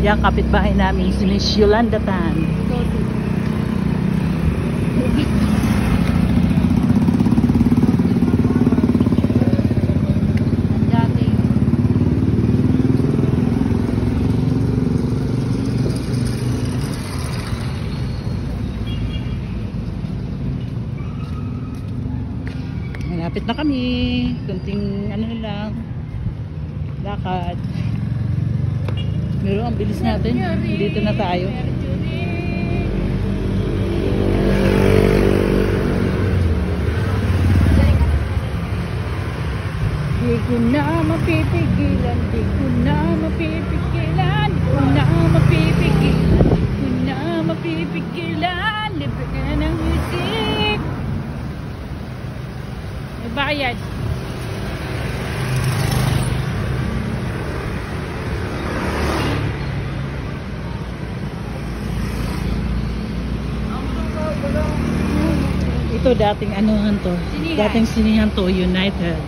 Yan, kapitbahay namin, si Miss Yolanda Tan. Malapit na kami. Kunting ano lang. Lakad. Pero ang bilis natin. Dito na tayo. Di ko na mapipigilan, di ko na mapipigilan, di ko na mapipigilan, di ko na mapipigilan, libre ka na ng music. May bayad. Ito dating anuhan to. Sinihan. Dating sinihan to, United.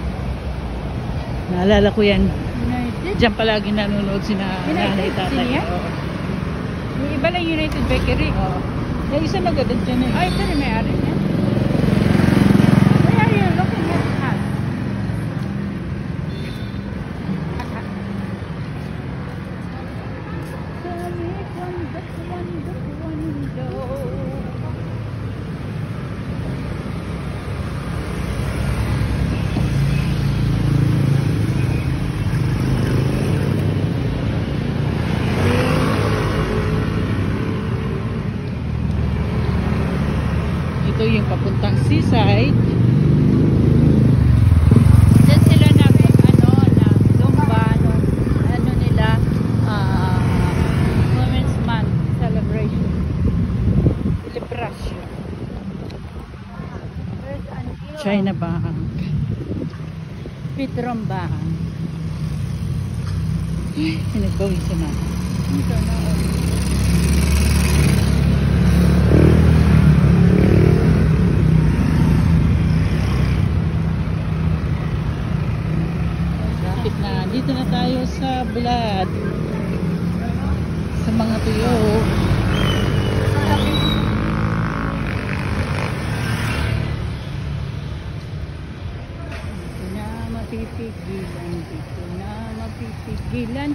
Naalala ko yan. United? Diyan palagi nanonood sina nanay tatay. Sinihan? Oo. Yung iba lang United Bakery. Oo. Yung isa nagagad dyan eh. Ay, ito rin may-ari niya. Why are you looking at us? Ito yung papuntang seaside. Diyan sila na na Zumba, ano nila, Women's Month celebration. Celebration. There's an China Bank. Petron Bank. Pinagbawisan na. Ito na. Lapit na. Dito na tayo sa Bulad. Sa mga tuyo. Di ko na mapipigilan, di ko na mapipigilan.